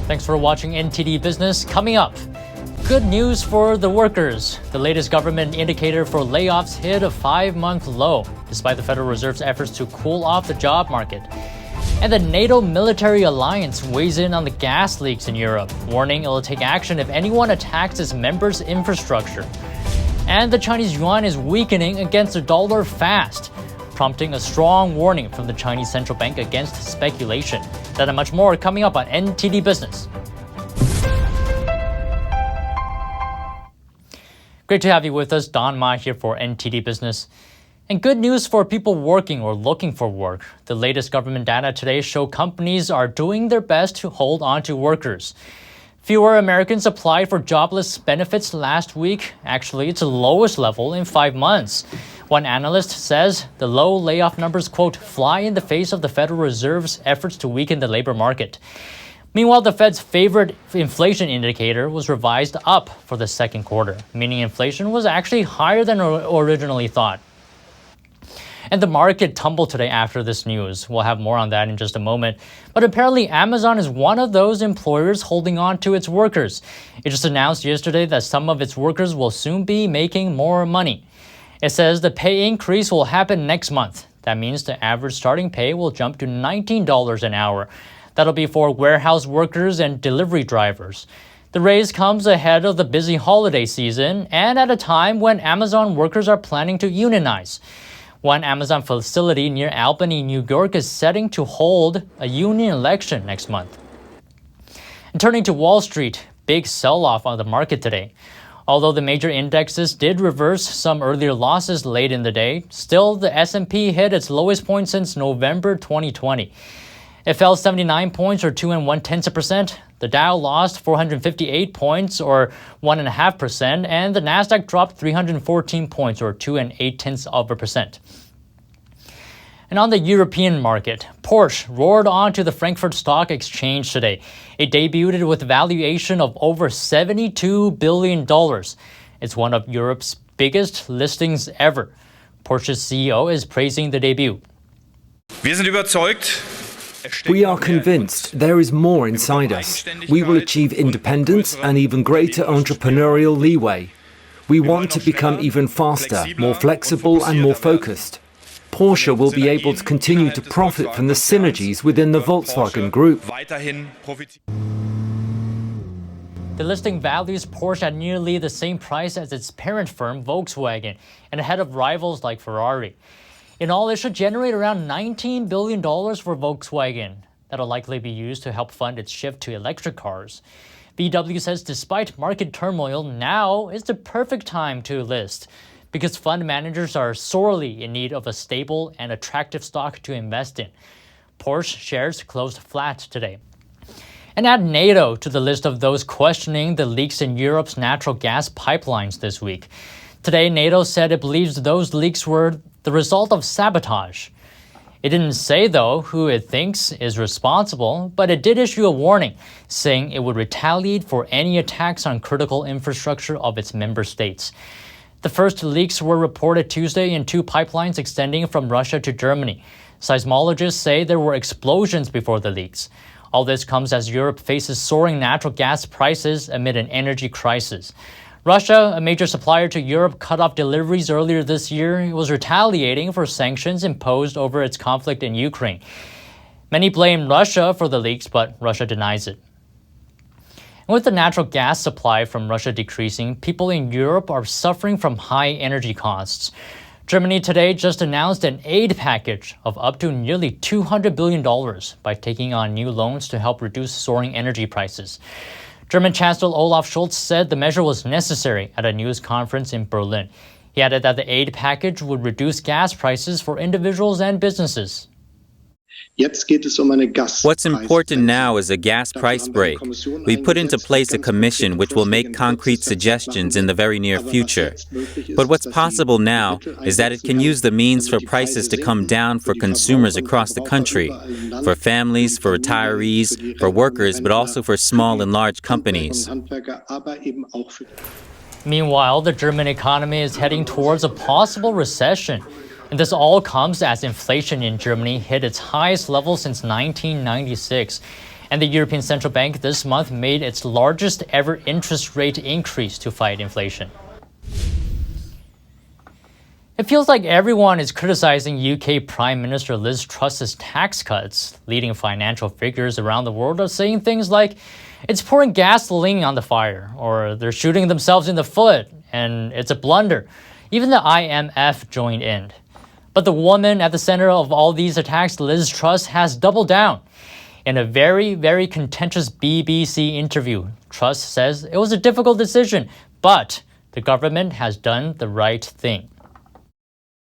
Thanks for watching NTD Business. Coming up, good news for the workers. The latest government indicator for layoffs hit a 5-month low, despite the Federal Reserve's efforts to cool off the job market. And the NATO military alliance weighs in on the gas leaks in Europe, warning it will take action if anyone attacks its members' infrastructure. And the Chinese yuan is weakening against the dollar fast, prompting a strong warning from the Chinese central bank against speculation. That and much more coming up on NTD Business. Great to have you with us. Don Ma here for NTD Business. And good news for people working or looking for work. The latest government data today show companies are doing their best to hold on to workers. Fewer Americans applied for jobless benefits last week. Actually, it's the lowest level in 5 months. One analyst says the low layoff numbers, quote, fly in the face of the Federal Reserve's efforts to weaken the labor market. Meanwhile, the Fed's favorite inflation indicator was revised up for the second quarter, meaning inflation was actually higher than originally thought. And the market tumbled today after this news. We'll have more on that in just a moment. But apparently Amazon is one of those employers holding on to its workers. It just announced yesterday that some of its workers will soon be making more money. It says the pay increase will happen next month. That means the average starting pay will jump to $19 an hour. That'll be for warehouse workers and delivery drivers. The raise comes ahead of the busy holiday season and at a time when Amazon workers are planning to unionize. One Amazon facility near Albany, New York is setting to hold a union election next month. And turning to Wall Street, big sell-off on the market today. Although the major indexes did reverse some earlier losses late in the day, still the S&P hit its lowest point since November 2020. It fell 79 points or 2 1/10%. The Dow lost 458 points or 1.5%, and the Nasdaq dropped 314 points or 2 8/10%. And on the European market, Porsche roared onto the Frankfurt Stock Exchange today. It debuted with a valuation of over $72 billion. It's one of Europe's biggest listings ever. Porsche's CEO is praising the debut. Wir sind überzeugt. We are convinced there is more inside us. We will achieve independence and even greater entrepreneurial leeway. We want to become even faster, more flexible and more focused. Porsche will be able to continue to profit from the synergies within the Volkswagen Group. The listing values Porsche at nearly the same price as its parent firm, Volkswagen, and ahead of rivals like Ferrari. In all, it should generate around $19 billion for Volkswagen. That'll likely be used to help fund its shift to electric cars. VW says despite market turmoil, now is the perfect time to list, because fund managers are sorely in need of a stable and attractive stock to invest in. Porsche shares closed flat today. And add NATO to the list of those questioning the leaks in Europe's natural gas pipelines this week. Today, NATO said it believes those leaks were the result of sabotage. It didn't say, though, who it thinks is responsible, but it did issue a warning, saying it would retaliate for any attacks on critical infrastructure of its member states. The first leaks were reported Tuesday in 2 pipelines extending from Russia to Germany. Seismologists say there were explosions before the leaks. All this comes as Europe faces soaring natural gas prices amid an energy crisis. Russia, a major supplier to Europe, cut off deliveries earlier this year. It was retaliating for sanctions imposed over its conflict in Ukraine. Many blame Russia for the leaks, but Russia denies it. And with the natural gas supply from Russia decreasing, people in Europe are suffering from high energy costs. Germany today just announced an aid package of up to nearly $200 billion by taking on new loans to help reduce soaring energy prices. German Chancellor Olaf Scholz said the measure was necessary at a news conference in Berlin. He added that the aid package would reduce gas prices for individuals and businesses. What's important now is a gas price break. We put into place a commission which will make concrete suggestions in the very near future. But what's possible now is that it can use the means for prices to come down for consumers across the country, for families, for retirees, for workers, but also for small and large companies. Meanwhile, the German economy is heading towards a possible recession. And this all comes as inflation in Germany hit its highest level since 1996. And the European Central Bank this month made its largest ever interest rate increase to fight inflation. It feels like everyone is criticizing UK Prime Minister Liz Truss's tax cuts. Leading financial figures around the world are saying things like, it's pouring gasoline on the fire, or they're shooting themselves in the foot, and it's a blunder. Even the IMF joined in. But the woman at the center of all these attacks, Liz Truss, has doubled down. In a very, very contentious BBC interview, Truss says it was a difficult decision, but the government has done the right thing.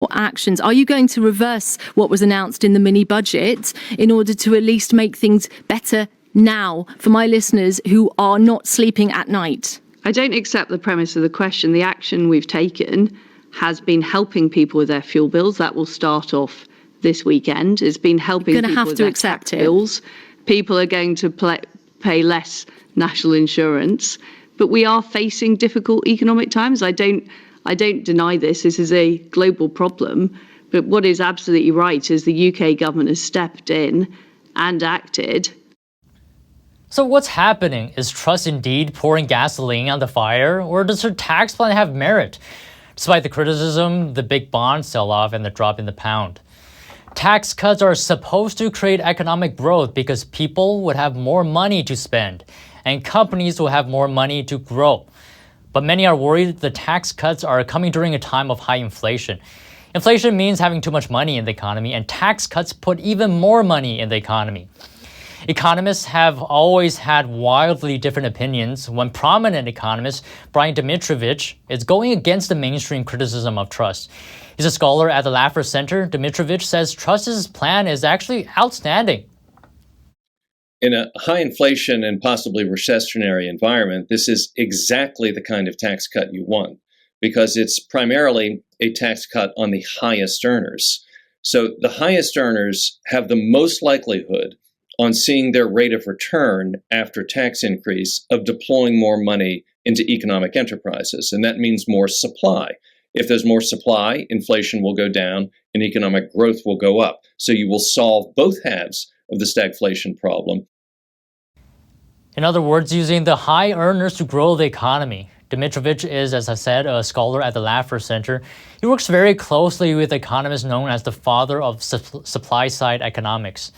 What actions are you going to reverse what was announced in the mini budget in order to at least make things better now for my listeners who are not sleeping at night? I don't accept the premise of the question. The action we've taken has been helping people with their fuel bills. That will start off this weekend. It's been helping people with their tax bills. People are going to pay less national insurance. But we are facing difficult economic times. I don't deny this. This is a global problem. But what is absolutely right is the UK government has stepped in and acted. So what's happening? Is Truss indeed pouring gasoline on the fire, or does her tax plan have merit? Despite the criticism, the big bond sell-off and the drop in the pound. Tax cuts are supposed to create economic growth because people would have more money to spend, and companies will have more money to grow. But many are worried the tax cuts are coming during a time of high inflation. Inflation means having too much money in the economy, and tax cuts put even more money in the economy. Economists have always had wildly different opinions. One prominent economist, Brian Dmitrovich, is going against the mainstream criticism of Truss. He's a scholar at the Laffer Center. Dmitrovich says Truss's plan is actually outstanding. In a high inflation and possibly recessionary environment, this is exactly the kind of tax cut you want, because it's primarily a tax cut on the highest earners. So the highest earners have the most likelihood on seeing their rate of return after tax increase of deploying more money into economic enterprises. And that means more supply. If there's more supply, inflation will go down and economic growth will go up. So you will solve both halves of the stagflation problem. In other words, using the high earners to grow the economy. Dmitrovich is, as I said, a scholar at the Laffer Center. He works very closely with economists known as the father of supply-side economics.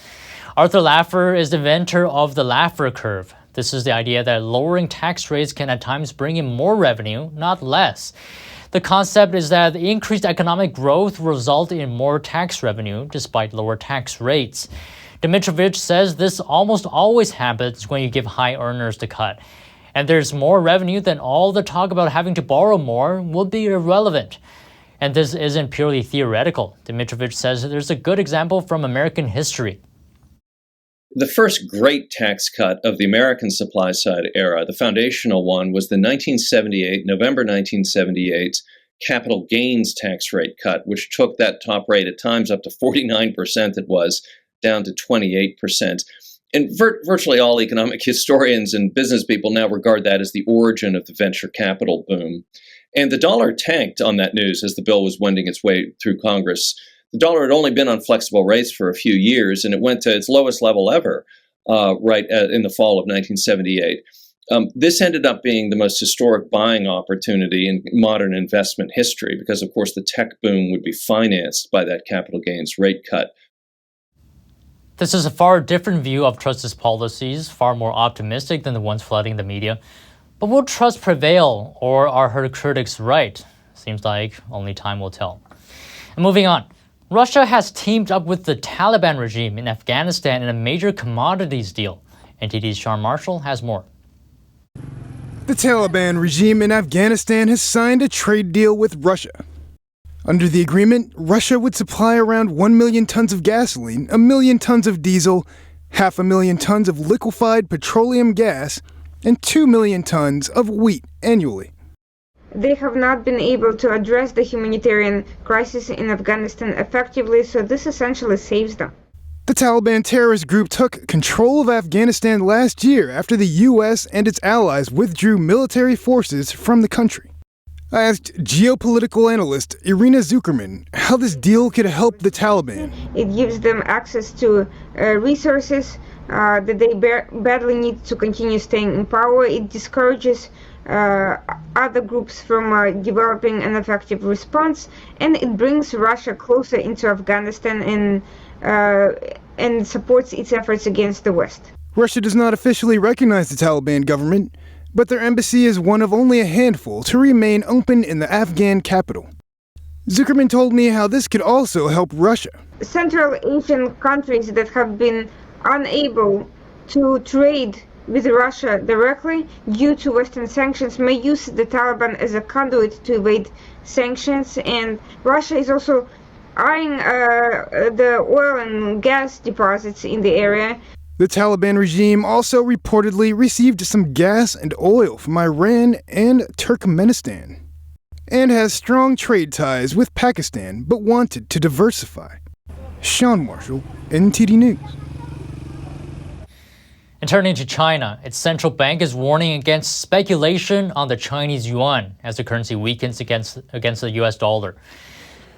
Arthur Laffer is the inventor of the Laffer curve. This is the idea that lowering tax rates can at times bring in more revenue, not less. The concept is that increased economic growth will result in more tax revenue despite lower tax rates. Dmitrovich says this almost always happens when you give high earners the cut. And there's more revenue, then all the talk about having to borrow more will be irrelevant. And this isn't purely theoretical. Dmitrovich says there's a good example from American history. The first great tax cut of the American supply side era, the foundational one, was the November 1978 capital gains tax rate cut, which took that top rate at times up to 49% it was, down to 28%. And virtually all economic historians and business people now regard that as the origin of the venture capital boom. And the dollar tanked on that news as the bill was wending its way through Congress. The dollar had only been on flexible rates for a few years, and it went to its lowest level ever in the fall of 1978. This ended up being the most historic buying opportunity in modern investment history because, of course, the tech boom would be financed by that capital gains rate cut. This is a far different view of Truss's policies, far more optimistic than the ones flooding the media. But will Truss prevail, or are her critics right? Seems like only time will tell. And moving on. Russia has teamed up with the Taliban regime in Afghanistan in a major commodities deal. NTD's Sean Marshall has more. The Taliban regime in Afghanistan has signed a trade deal with Russia. Under the agreement, Russia would supply around 1 million tons of gasoline, 1 million tons of diesel, 500,000 tons of liquefied petroleum gas, and 2 million tons of wheat annually. They have not been able to address the humanitarian crisis in Afghanistan effectively, so this essentially saves them. The Taliban terrorist group took control of Afghanistan last year after the U.S. and its allies withdrew military forces from the country. I asked geopolitical analyst Irina Zuckerman how this deal could help the Taliban. It gives them access to resources, that they badly need to continue staying in power. It discourages other groups from developing an effective response, and it brings Russia closer into Afghanistan and supports its efforts against the West. Russia does not officially recognize the Taliban government, but their embassy is one of only a handful to remain open in the Afghan capital. Zuckerman told me how this could also help Russia. Central Asian countries that have been unable to trade with Russia directly due to Western sanctions may use the Taliban as a conduit to evade sanctions, and Russia is also eyeing the oil and gas deposits in the area. The Taliban regime also reportedly received some gas and oil from Iran and Turkmenistan, and has strong trade ties with Pakistan, but wanted to diversify. Sean Marshall, NTD News. And turning to China, its central bank is warning against speculation on the Chinese yuan as the currency weakens against the US dollar.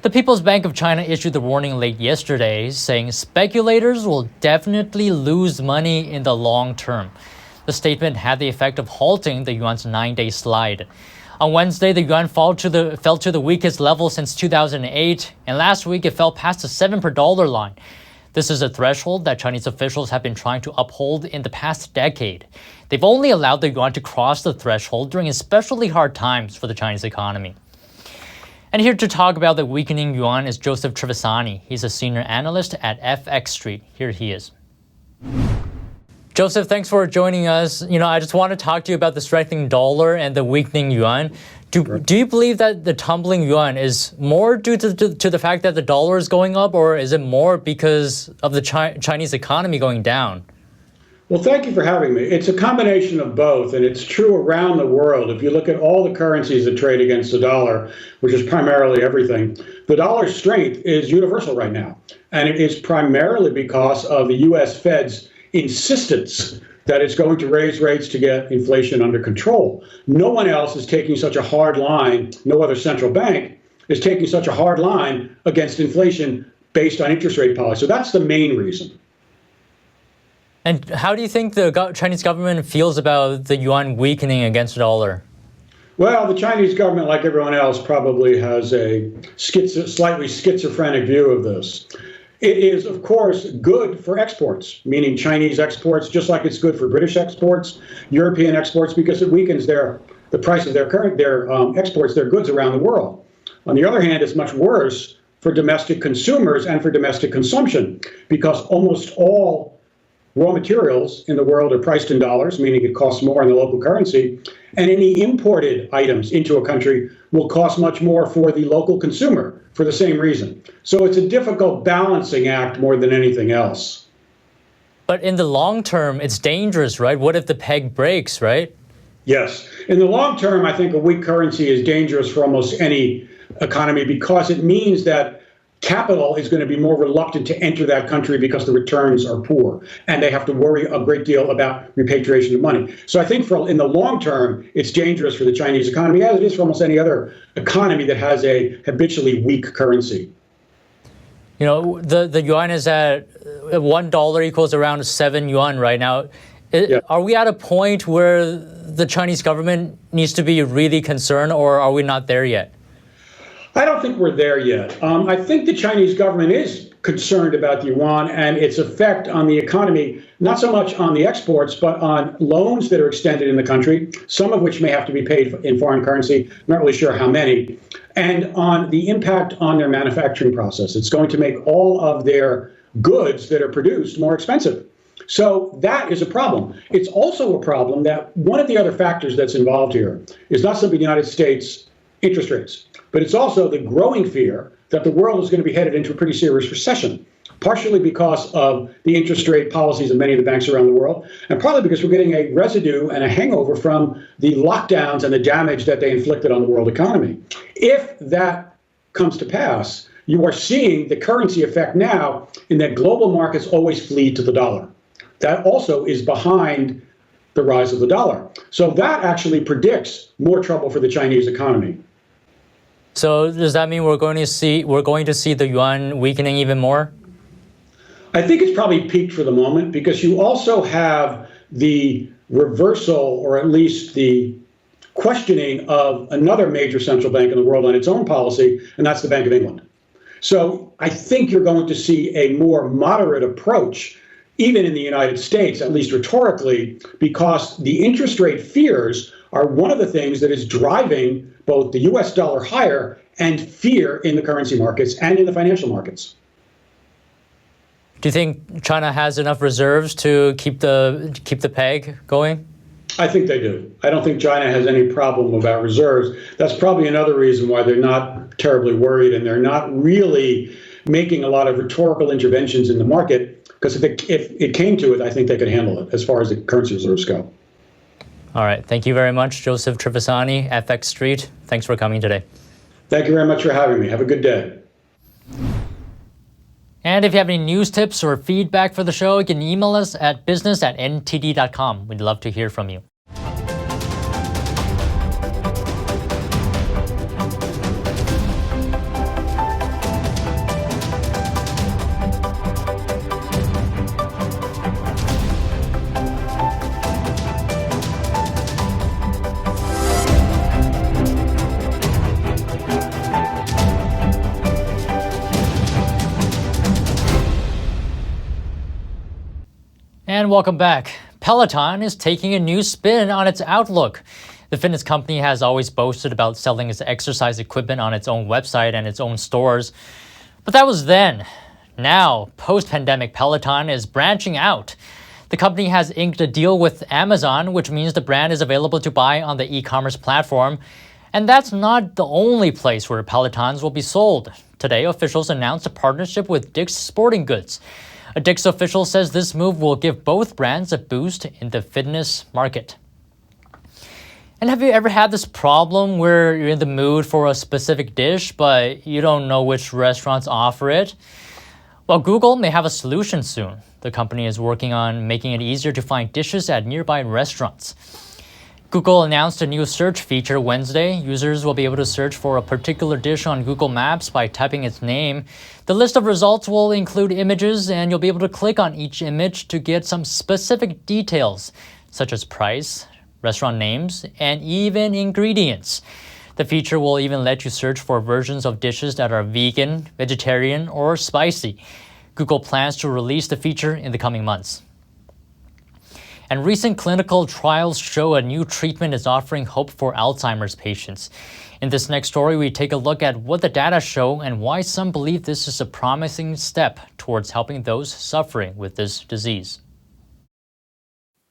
The People's Bank of China issued the warning late yesterday, saying speculators will definitely lose money in the long term. The statement had the effect of halting the yuan's 9-day slide. On Wednesday, the yuan fell to the weakest level since 2008, and last week it fell past the 7 per dollar line. This is a threshold that Chinese officials have been trying to uphold in the past decade. They've only allowed the yuan to cross the threshold during especially hard times for the Chinese economy. And here to talk about the weakening yuan is Joseph Trevisani. He's a senior analyst at FX Street. Here he is. Joseph, thanks for joining us. I just want to talk to you about the strengthening dollar and the weakening yuan. Do you believe that the tumbling yuan is more due to the fact that the dollar is going up, or is it more because of the Chinese economy going down? Well, thank you for having me. It's a combination of both, and it's true around the world. If you look at all the currencies that trade against the dollar, which is primarily everything, the dollar's strength is universal right now. And it is primarily because of the U.S. Fed's insistence that it's going to raise rates to get inflation under control. No one else is taking such a hard line, no other central bank is taking such a hard line against inflation based on interest rate policy. So that's the main reason. And how do you think the Chinese government feels about the yuan weakening against the dollar? Well, the Chinese government, like everyone else, probably has a slightly schizophrenic view of this. It is, of course, good for exports, meaning Chinese exports, just like it's good for British exports, European exports, because it weakens the price of their exports, their goods around the world. On the other hand, it's much worse for domestic consumers and for domestic consumption, because almost all raw materials in the world are priced in dollars, meaning it costs more in the local currency, and any imported items into a country will cost much more for the local consumer for the same reason. So it's a difficult balancing act more than anything else. But in the long term, it's dangerous, right? What if the peg breaks, right? Yes. In the long term, I think a weak currency is dangerous for almost any economy because it means that capital is going to be more reluctant to enter that country because the returns are poor and they have to worry a great deal about repatriation of money. So I think in the long term, it's dangerous for the Chinese economy, as it is for almost any other economy that has a habitually weak currency. The yuan is at $1 equals around 7 yuan right now. Yeah. Are we at a point where the Chinese government needs to be really concerned, or are we not there yet? I don't think we're there yet. I think the Chinese government is concerned about the yuan and its effect on the economy, not so much on the exports, but on loans that are extended in the country, some of which may have to be paid in foreign currency, not really sure how many, and on the impact on their manufacturing process. It's going to make all of their goods that are produced more expensive. So that is a problem. It's also a problem that one of the other factors that's involved here is not simply the United States interest rates, but it's also the growing fear that the world is going to be headed into a pretty serious recession, partially because of the interest rate policies of many of the banks around the world, and partly because we're getting a residue and a hangover from the lockdowns and the damage that they inflicted on the world economy. If that comes to pass, you are seeing the currency effect now in that global markets always flee to the dollar. That also is behind the rise of the dollar. So that actually predicts more trouble for the Chinese economy. So does that mean we're going to see the yuan weakening even more? I think it's probably peaked for the moment because you also have the reversal, or at least the questioning of another major central bank in the world on its own policy, and that's the Bank of England. So I think you're going to see a more moderate approach, even in the United States, at least rhetorically, because the interest rate fears are one of the things that is driving both the US dollar higher and fear in the currency markets and in the financial markets. Do you think China has enough reserves to keep the peg going? I think they do. I don't think China has any problem about reserves. That's probably another reason why they're not terribly worried, and they're not really making a lot of rhetorical interventions in the market, because if it came to it, I think they could handle it as far as the currency reserves go. All right. Thank you very much, Joseph Trevisani, FX Street. Thanks for coming today. Thank you very much for having me. Have a good day. And if you have any news tips or feedback for the show, you can email us at business@ntd.com. We'd love to hear from you. And welcome back. Peloton is taking a new spin on its outlook. The fitness company has always boasted about selling its exercise equipment on its own website and its own stores. But that was then. Now, post-pandemic, Peloton is branching out. The company has inked a deal with Amazon, which means the brand is available to buy on the e-commerce platform. And that's not the only place where Pelotons will be sold. Today, officials announced a partnership with Dick's Sporting Goods. A Dick's official says this move will give both brands a boost in the fitness market. And have you ever had this problem where you're in the mood for a specific dish, but you don't know which restaurants offer it? Well, Google may have a solution soon. The company is working on making it easier to find dishes at nearby restaurants. Google announced a new search feature Wednesday. Users will be able to search for a particular dish on Google Maps by typing its name. The list of results will include images, and you'll be able to click on each image to get some specific details, such as price, restaurant names, and even ingredients. The feature will even let you search for versions of dishes that are vegan, vegetarian, or spicy. Google plans to release the feature in the coming months. And recent clinical trials show a new treatment is offering hope for Alzheimer's patients. In this next story, we take a look at what the data show and why some believe this is a promising step towards helping those suffering with this disease.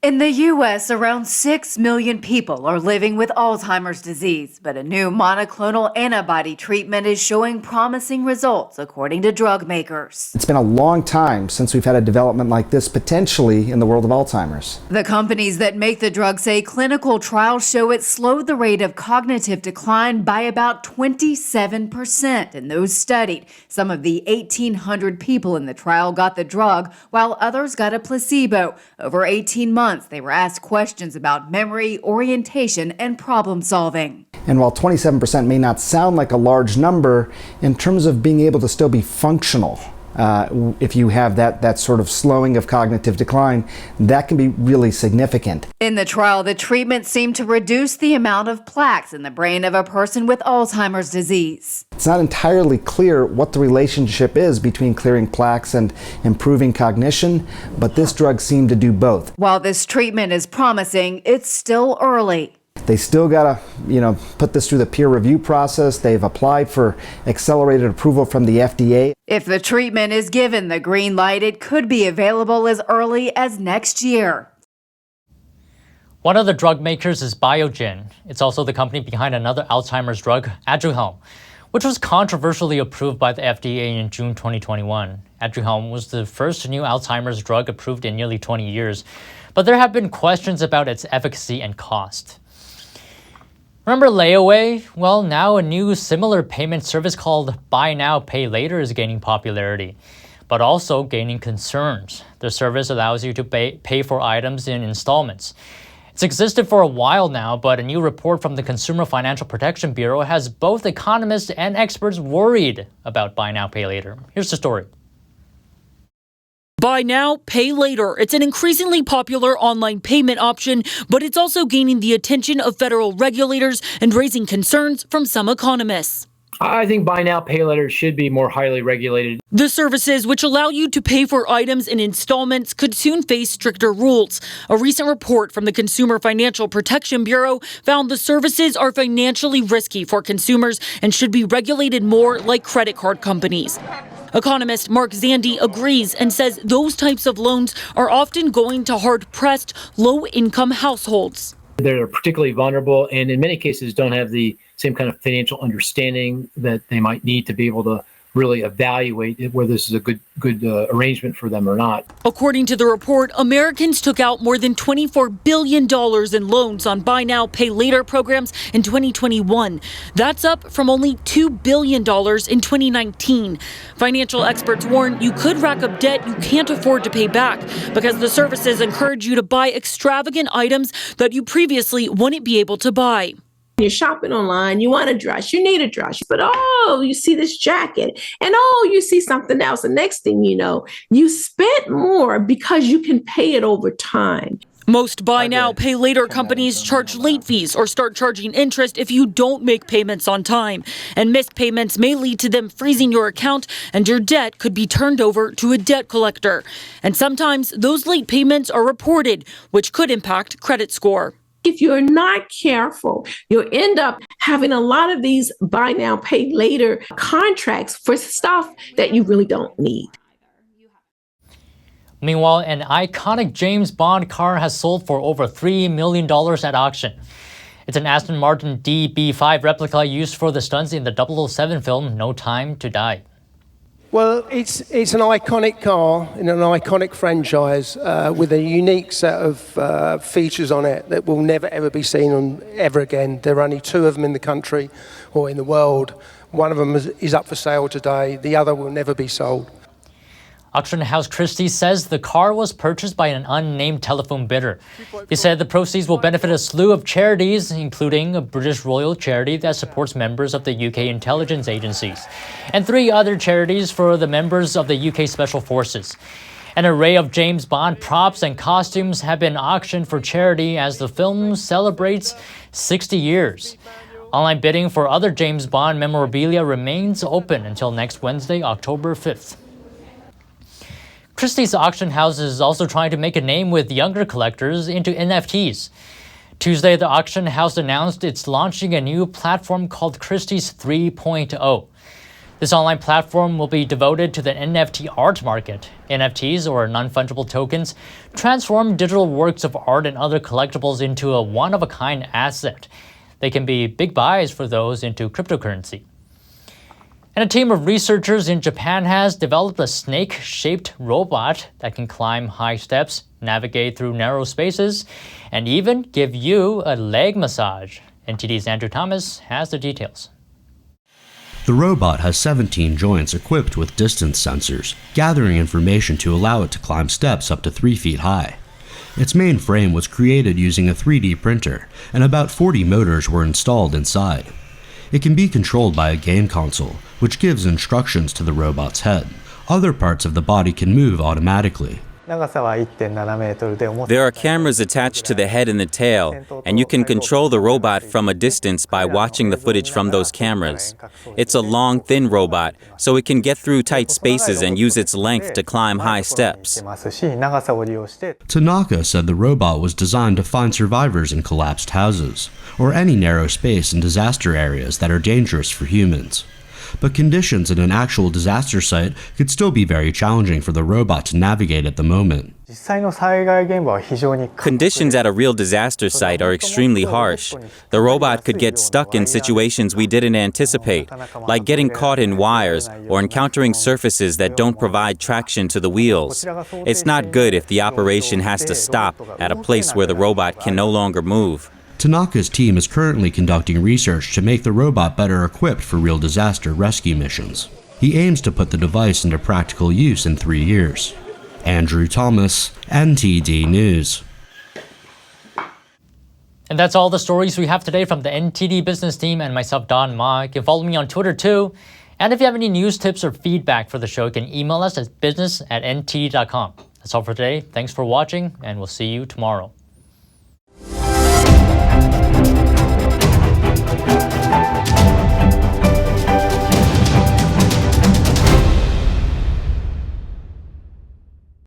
In the U.S., around 6 million people are living with Alzheimer's disease, but a new monoclonal antibody treatment is showing promising results, according to drug makers. It's been a long time since we've had a development like this potentially in the world of Alzheimer's. The companies that make the drug say clinical trials show it slowed the rate of cognitive decline by about 27% in those studied. Some of the 1,800 people in the trial got the drug, while others got a placebo. Over 18 months, they were asked questions about memory, orientation, and problem solving. And while 27% may not sound like a large number, in terms of being able to still be functional, if you have that sort of slowing of cognitive decline, that can be really significant. In the trial, the treatment seemed to reduce the amount of plaques in the brain of a person with Alzheimer's disease. It's not entirely clear what the relationship is between clearing plaques and improving cognition, but this drug seemed to do both. While this treatment is promising, it's still early. They still got to, put this through the peer review process. They've applied for accelerated approval from the FDA. If the treatment is given the green light, it could be available as early as next year. One of the drug makers is Biogen. It's also the company behind another Alzheimer's drug, Aduhelm, which was controversially approved by the FDA in June 2021. Aduhelm was the first new Alzheimer's drug approved in nearly 20 years, but there have been questions about its efficacy and cost. Remember layaway? Well, now a new similar payment service called Buy Now, Pay Later is gaining popularity, but also gaining concerns. The service allows you to pay for items in installments. It's existed for a while now, but a new report from the Consumer Financial Protection Bureau has both economists and experts worried about Buy Now, Pay Later. Here's the story. Buy now, pay later. It's an increasingly popular online payment option, but it's also gaining the attention of federal regulators and raising concerns from some economists. I think buy now, pay later should be more highly regulated. The services, which allow you to pay for items in installments, could soon face stricter rules. A recent report from the Consumer Financial Protection Bureau found the services are financially risky for consumers and should be regulated more like credit card companies. Economist Mark Zandi agrees and says those types of loans are often going to hard-pressed, low-income households. They're particularly vulnerable and in many cases don't have the same kind of financial understanding that they might need to be able to really evaluate whether this is a good arrangement for them or not. According to the report, Americans took out more than $24 billion in loans on buy now, pay later programs in 2021. That's up from only $2 billion in 2019. Financial experts warn you could rack up debt you can't afford to pay back because the services encourage you to buy extravagant items that you previously wouldn't be able to buy. You're shopping online, you want a dress, you need a dress, but you see this jacket and you see something else. The next thing you know, you spent more because you can pay it over time. Most buy now, pay later companies charge late fees or start charging interest if you don't make payments on time. And missed payments may lead to them freezing your account and your debt could be turned over to a debt collector. And sometimes those late payments are reported, which could impact credit score. If you're not careful, you'll end up having a lot of these buy now, pay later contracts for stuff that you really don't need. Meanwhile, an iconic James Bond car has sold for over $3 million at auction. It's an Aston Martin DB5 replica used for the stunts in the 007 film No Time to Die. Well, it's an iconic car in an iconic franchise with a unique set of features on it that will never ever be seen ever again. There are only two of them in the country or in the world. One of them is up for sale today. The other will never be sold. Auction house Christie says the car was purchased by an unnamed telephone bidder. He said the proceeds will benefit a slew of charities, including a British royal charity that supports members of the UK intelligence agencies, and 3 other charities for the members of the UK Special Forces. An array of James Bond props and costumes have been auctioned for charity as the film celebrates 60 years. Online bidding for other James Bond memorabilia remains open until next Wednesday, October 5th. Christie's auction house is also trying to make a name with younger collectors into NFTs. Tuesday, the auction house announced it's launching a new platform called Christie's 3.0. This online platform will be devoted to the NFT art market. NFTs, or non-fungible tokens, transform digital works of art and other collectibles into a one-of-a-kind asset. They can be big buys for those into cryptocurrency. And a team of researchers in Japan has developed a snake-shaped robot that can climb high steps, navigate through narrow spaces, and even give you a leg massage. NTD's Andrew Thomas has the details. The robot has 17 joints equipped with distance sensors, gathering information to allow it to climb steps up to 3 feet high. Its main frame was created using a 3D printer, and about 40 motors were installed inside. It can be controlled by a game console, which gives instructions to the robot's head. Other parts of the body can move automatically. There are cameras attached to the head and the tail, and you can control the robot from a distance by watching the footage from those cameras. It's a long, thin robot, so it can get through tight spaces and use its length to climb high steps. Tanaka said the robot was designed to find survivors in collapsed houses, or any narrow space in disaster areas that are dangerous for humans. But conditions in an actual disaster site could still be very challenging for the robot to navigate at the moment. Conditions at a real disaster site are extremely harsh. The robot could get stuck in situations we didn't anticipate, like getting caught in wires or encountering surfaces that don't provide traction to the wheels. It's not good if the operation has to stop at a place where the robot can no longer move. Tanaka's team is currently conducting research to make the robot better equipped for real disaster rescue missions. He aims to put the device into practical use in 3 years. Andrew Thomas, NTD News. And that's all the stories we have today from the NTD Business team and myself, Don Ma. You can follow me on Twitter too, And if you have any news, tips, or feedback for the show, you can email us at business@ntd.com. That's all for today. Thanks for watching, and we'll see you tomorrow.